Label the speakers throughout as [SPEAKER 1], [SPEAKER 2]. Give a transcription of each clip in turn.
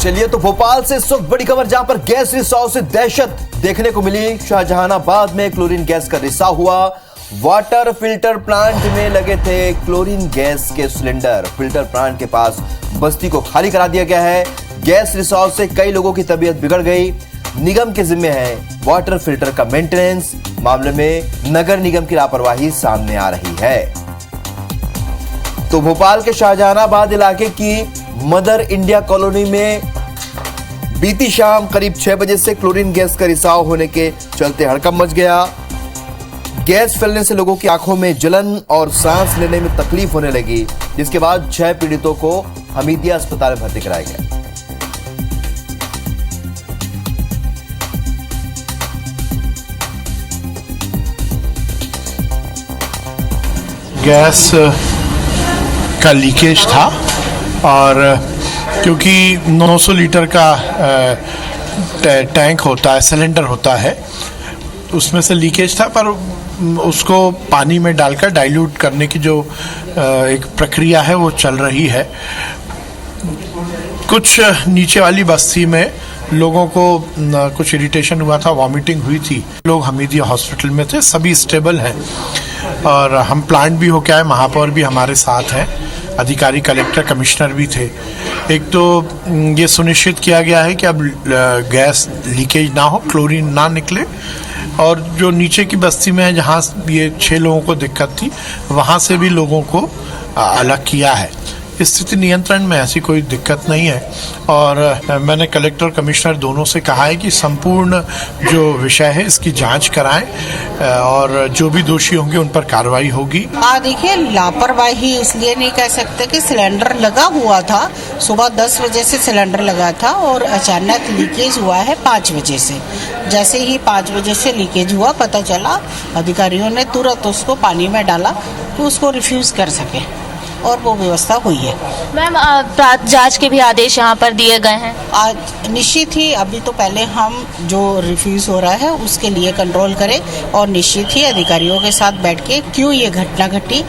[SPEAKER 1] चलिए तो भोपाल से इस वक्त बड़ी खबर, जहां पर गैस रिसाव से दहशत देखने को मिली। शाहजहानाबाद में क्लोरीन गैस का रिसाव हुआ। वाटर फिल्टर प्लांट में लगे थे क्लोरीन गैस के सिलेंडर। फिल्टर प्लांट के पास बस्ती को खाली करा दिया गया है। गैस रिसाव से कई लोगों की तबीयत बिगड़ गई। निगम के जिम्मे है वाटर फिल्टर का मेंटेनेंस। मामले में नगर निगम की लापरवाही सामने आ रही है। तो भोपाल के शाहजहानाबाद इलाके की मदर इंडिया कॉलोनी में बीती शाम करीब 6 बजे से क्लोरीन गैस का रिसाव होने के चलते हड़कंप मच गया। गैस फैलने से लोगों की आंखों में जलन और सांस लेने में तकलीफ होने लगी, जिसके बाद 6 पीड़ितों को हमीदिया अस्पताल में भर्ती कराया गया।
[SPEAKER 2] गैस का लीकेज था और क्योंकि 900 लीटर का टैंक होता है, सिलेंडर होता है, उसमें से लीकेज था। पर उसको पानी में डालकर डाइल्यूट करने की जो एक प्रक्रिया है वो चल रही है। कुछ नीचे वाली बस्ती में लोगों को कुछ इरिटेशन हुआ था, वॉमिटिंग हुई थी। लोग हमीदिया हॉस्पिटल में थे, सभी स्टेबल हैं और हम प्लांट भी होके आए। महापौर भी हमारे साथ हैं, अधिकारी, कलेक्टर, कमिश्नर भी थे। एक तो ये सुनिश्चित किया गया है कि अब गैस लीकेज ना हो, क्लोरीन ना निकले, और जो नीचे की बस्ती में है जहाँ ये 6 लोगों को दिक्कत थी, वहाँ से भी लोगों को अलग किया है। स्थिति नियंत्रण में, ऐसी कोई दिक्कत नहीं है। और मैंने कलेक्टर कमिश्नर दोनों से कहा है कि संपूर्ण जो विषय है इसकी जांच कराएं और जो भी दोषी होंगे उन पर कार्रवाई होगी।
[SPEAKER 3] देखिए, लापरवाही इसलिए नहीं कह सकते कि सिलेंडर लगा हुआ था, सुबह 10 बजे से सिलेंडर लगा था और अचानक लीकेज हुआ है 5 बजे से। जैसे ही 5 बजे से लीकेज हुआ, पता चला, अधिकारियों ने तुरंत उसको पानी में डाला कि उसको रिफ्यूज कर सके और वो व्यवस्था हुई है।
[SPEAKER 4] मैम, जांच के भी आदेश यहाँ पर दिए गए हैं।
[SPEAKER 3] आज निश्चित ही, अभी तो पहले हम जो रिफ्यूज हो रहा है उसके लिए कंट्रोल करें और निश्चित ही अधिकारियों के साथ बैठ के क्यों ये घटना घटी,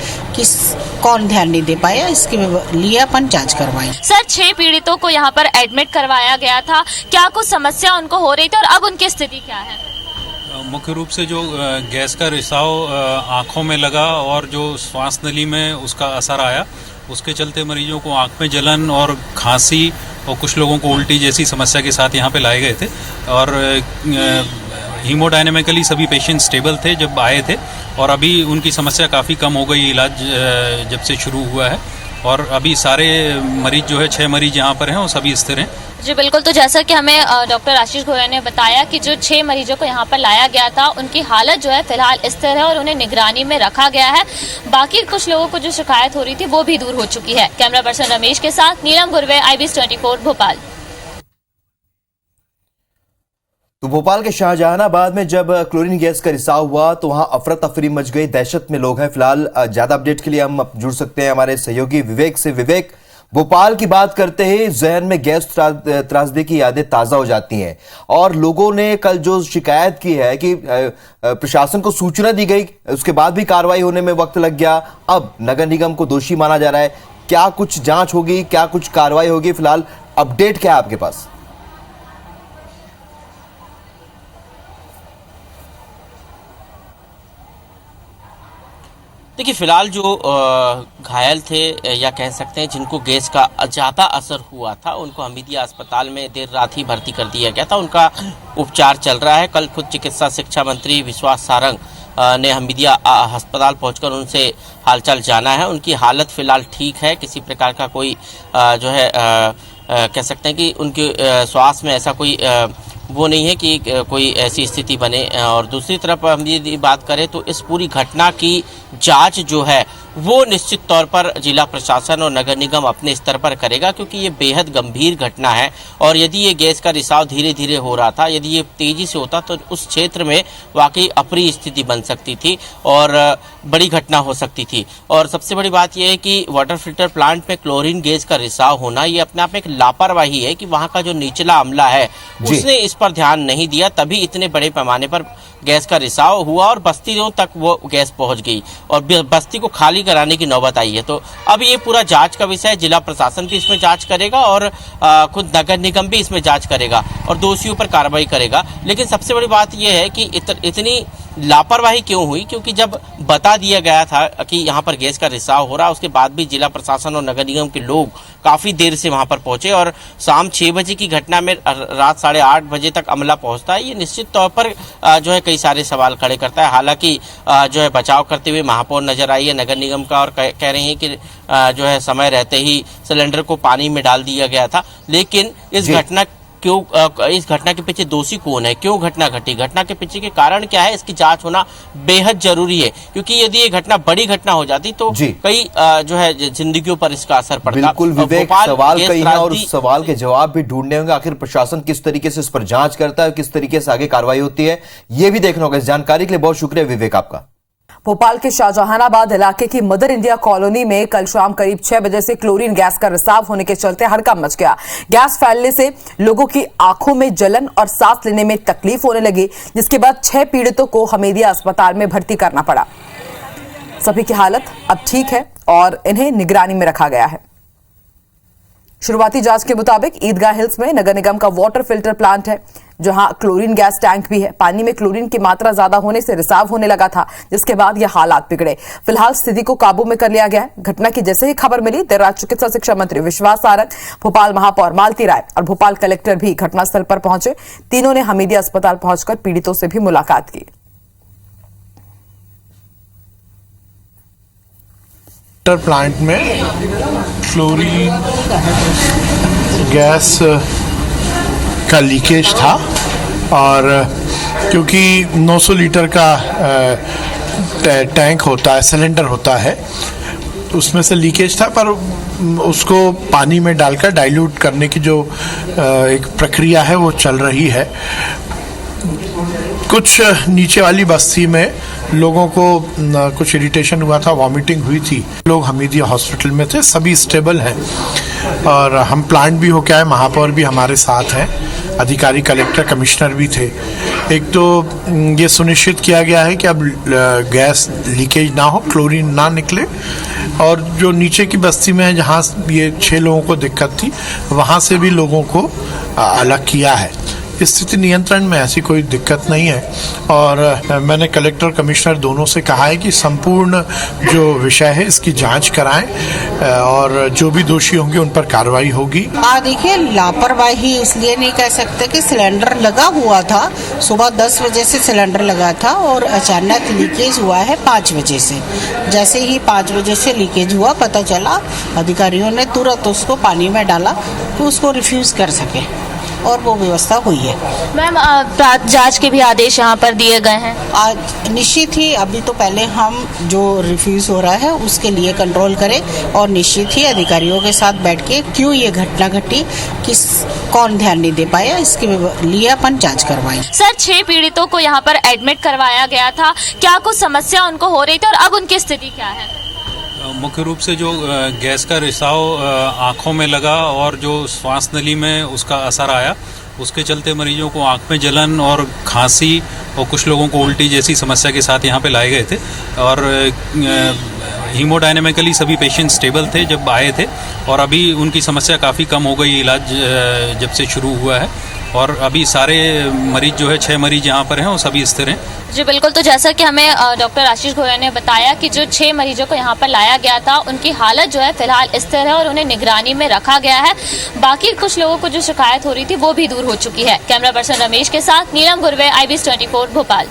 [SPEAKER 3] कौन ध्यान नहीं दे पाया, इसके लिए अपन जांच करवाएं।
[SPEAKER 4] सर, 6 पीड़ितों को यहाँ पर एडमिट करवाया गया था, क्या कुछ समस्या उनको हो रही थी और अब उनकी स्थिति क्या है?
[SPEAKER 5] मुख्य रूप से जो गैस का रिसाव आँखों में लगा और जो श्वास नली में उसका असर आया, उसके चलते मरीजों को आँख में जलन और खांसी और कुछ लोगों को उल्टी जैसी समस्या के साथ यहाँ पे लाए गए थे। और हीमोडायनेमिकली सभी पेशेंट स्टेबल थे जब आए थे और अभी उनकी समस्या काफ़ी कम हो गई इलाज जब से शुरू हुआ है। और अभी सारे मरीज जो है 6 मरीज यहाँ पर हैं वो सभी स्थिर हैं।
[SPEAKER 4] जी बिल्कुल। तो जैसा कि हमें डॉक्टर आशीष गोयल ने बताया कि जो 6 मरीजों को यहाँ पर लाया गया था, उनकी हालत जो है फिलहाल स्थिर है और उन्हें निगरानी में रखा गया है। बाकी कुछ लोगों को जो शिकायत हो रही थी वो भी दूर हो चुकी है। कैमरा पर्सन रमेश के साथ नीलम गुरवे, IBS 24 भोपाल।
[SPEAKER 1] तो भोपाल के शाहजहानाबाद में जब क्लोरीन गैस का रिसाव हुआ तो वहां अफरा तफरी मच गई, दहशत में लोग हैं। फिलहाल ज्यादा अपडेट के लिए हम जुड़ सकते हैं हमारे सहयोगी विवेक से। विवेक, भोपाल की बात करते ही जहन में गैस त्रासदी की यादें ताजा हो जाती हैं और लोगों ने कल जो शिकायत की है कि प्रशासन को सूचना दी गई, उसके बाद भी कार्रवाई होने में वक्त लग गया। अब नगर निगम को दोषी माना जा रहा है। क्या कुछ जांच होगी, क्या कुछ कार्रवाई होगी? फिलहाल अपडेट क्या है आपके पास?
[SPEAKER 6] देखिए, फिलहाल जो घायल थे या कह सकते हैं जिनको गैस का ज़्यादा असर हुआ था, उनको हमीदिया अस्पताल में देर रात ही भर्ती कर दिया गया था। उनका उपचार चल रहा है। कल खुद चिकित्सा शिक्षा मंत्री विश्वास सारंग ने हमीदिया अस्पताल पहुंचकर उनसे हालचाल जाना है। उनकी हालत फिलहाल ठीक है, किसी प्रकार का कोई जो है कह सकते हैं कि उनके स्वास्थ्य में ऐसा कोई वो नहीं है कि कोई ऐसी स्थिति बने। और दूसरी तरफ हम यदि बात करें तो इस पूरी घटना की जांच जो है वो निश्चित तौर पर जिला प्रशासन और नगर निगम अपने स्तर पर करेगा, क्योंकि ये बेहद गंभीर घटना है। और यदि ये गैस का रिसाव धीरे धीरे हो रहा था, यदि ये तेजी से होता तो उस क्षेत्र में वाकई अप्रिय स्थिति बन सकती थी। और बड़ी घटना हो सकती थी। और सबसे बड़ी बात यह है कि वाटर फिल्टर प्लांट में क्लोरीन गैस का रिसाव होना ये अपने आप में एक लापरवाही है कि वहां का जो निचला अमला है उसने इस पर ध्यान नहीं दिया, तभी इतने बड़े पैमाने पर गैस का रिसाव हुआ और बस्तियों तक वो गैस पहुंच गई और बस्ती को खाली कराने की नौबत आई है। तो अब ये पूरा जांच का विषय है, जिला प्रशासन भी इसमें जांच करेगा और खुद नगर निगम भी इसमें जांच करेगा और दोषियों पर कार्रवाई करेगा। लेकिन सबसे बड़ी बात यह है कि इतनी लापरवाही क्यों हुई, क्योंकि जब बता दिया गया था कि यहाँ पर गैस का रिसाव हो रहा है, उसके बाद भी जिला प्रशासन और नगर निगम के लोग काफी देर से वहां पर पहुंचे और शाम 6 बजे की घटना में रात 8:30 बजे तक अमला पहुंचता है। ये निश्चित तौर पर जो है कई सारे सवाल खड़े करता है। हालांकि जो है बचाव करते हुए महापौर नजर आई है नगर निगम का और कह रहे हैं कि जो है समय रहते ही सिलेंडर को पानी में डाल दिया गया था। लेकिन इस घटना के पीछे दोषी कौन है, क्यों घटना घटी, घटना के पीछे के कारण क्या है, इसकी जांच होना बेहद जरूरी है। क्योंकि यदि ये घटना बड़ी घटना हो जाती तो कई जो है जिंदगियों पर इसका असर पड़ता।
[SPEAKER 1] बिल्कुल विवेक, सवाल कई हैं और उस सवाल के जवाब भी ढूंढने होंगे। आखिर प्रशासन किस तरीके से इस पर जांच करता है, किस तरीके से आगे कार्रवाई होती है, ये भी देखना होगा। इस जानकारी के लिए बहुत शुक्रिया विवेक आपका।
[SPEAKER 7] भोपाल के शाहजहानाबाद इलाके की मदर इंडिया कॉलोनी में कल शाम करीब 6 बजे से क्लोरीन गैस का रिसाव होने के चलते हड़कंप मच गया। गैस फैलने से लोगों की आंखों में जलन और सांस लेने में तकलीफ होने लगी, जिसके बाद 6 पीड़ितों को हमीदिया अस्पताल में भर्ती करना पड़ा। सभी की हालत अब ठीक है और इन्हें निगरानी में रखा गया है। शुरुआती जांच के मुताबिक ईदगाह हिल्स में नगर निगम का वाटर फिल्टर प्लांट है, जहां क्लोरीन गैस टैंक भी है। पानी में क्लोरीन की मात्रा ज्यादा होने से रिसाव होने लगा था, जिसके बाद यह हालात बिगड़े। फिलहाल स्थिति को काबू में कर लिया गया है। घटना की जैसे ही खबर मिली, देर रात चिकित्सा शिक्षा मंत्री विश्वास सारंग, भोपाल महापौर मालती राय और भोपाल कलेक्टर भी घटनास्थल पर पहुंचे। तीनों ने हमीदिया अस्पताल पहुंचकर पीड़ितों से भी मुलाकात की।
[SPEAKER 2] प्लांट में क्लोरीन गैस का लीकेज था और क्योंकि 900 लीटर का टैंक होता है, सिलेंडर होता है, उसमें से लीकेज था, पर उसको पानी में डालकर डाइल्यूट करने की जो एक प्रक्रिया है वो चल रही है। कुछ नीचे वाली बस्ती में लोगों को कुछ इरिटेशन हुआ था, वॉमिटिंग हुई थी। लोग हमीदिया हॉस्पिटल में थे, सभी स्टेबल हैं और हम प्लांट भी होके आए, महापौर भी हमारे साथ हैं, अधिकारी कलेक्टर कमिश्नर भी थे। एक तो ये सुनिश्चित किया गया है कि अब गैस लीकेज ना हो, क्लोरीन ना निकले और जो नीचे की बस्ती में है जहाँ ये 6 लोगों को दिक्कत थी, वहाँ से भी लोगों को अलग किया है। स्थिति नियंत्रण में, ऐसी कोई दिक्कत नहीं है और मैंने कलेक्टर कमिश्नर दोनों से कहा है कि संपूर्ण जो विषय है इसकी जांच कराएं और जो भी दोषी होंगे उन पर कार्रवाई होगी।
[SPEAKER 3] देखिए, लापरवाही इसलिए नहीं कह सकते कि सिलेंडर लगा हुआ था, सुबह 10 बजे से सिलेंडर लगा था और अचानक लीकेज हुआ है 5 बजे से। जैसे ही 5 बजे से लीकेज हुआ, पता चला, अधिकारियों ने तुरंत उसको पानी में डाला कि उसको रिफ्यूज कर सके और वो व्यवस्था हुई है।
[SPEAKER 4] मैम, जांच के भी आदेश यहाँ पर दिए गए हैं।
[SPEAKER 3] आज निश्चित ही, अभी तो पहले हम जो रिफ्यूज हो रहा है उसके लिए कंट्रोल करें और निश्चित ही अधिकारियों के साथ बैठ के क्यों ये घटना घटी, कौन ध्यान नहीं दे पाया, इसके लिए अपन जांच करवाएं।
[SPEAKER 4] सर, 6 पीड़ितों को यहाँ पर एडमिट करवाया गया था, क्या कुछ समस्या उनको हो रही थी और अब उनकी स्थिति क्या है?
[SPEAKER 5] मुख्य रूप से जो गैस का रिसाव आँखों में लगा और जो श्वास नली में उसका असर आया, उसके चलते मरीजों को आँख में जलन और खांसी और कुछ लोगों को उल्टी जैसी समस्या के साथ यहाँ पे लाए गए थे और हीमोडायनेमिकली सभी पेशेंट स्टेबल थे जब आए थे और अभी उनकी समस्या काफ़ी कम हो गई इलाज जब से शुरू हुआ है और अभी सारे मरीज जो है 6 मरीज यहाँ पर हैं वो सभी स्थिर हैं।
[SPEAKER 4] जी बिल्कुल, तो जैसा कि हमें डॉक्टर आशीष गोयल ने बताया कि जो 6 मरीजों को यहाँ पर लाया गया था उनकी हालत जो है फिलहाल स्थिर है और उन्हें निगरानी में रखा गया है। बाकी कुछ लोगों को जो शिकायत हो रही थी वो भी दूर हो चुकी है। कैमरा पर्सन रमेश के साथ नीलम गुरवे, IBS 24 भोपाल।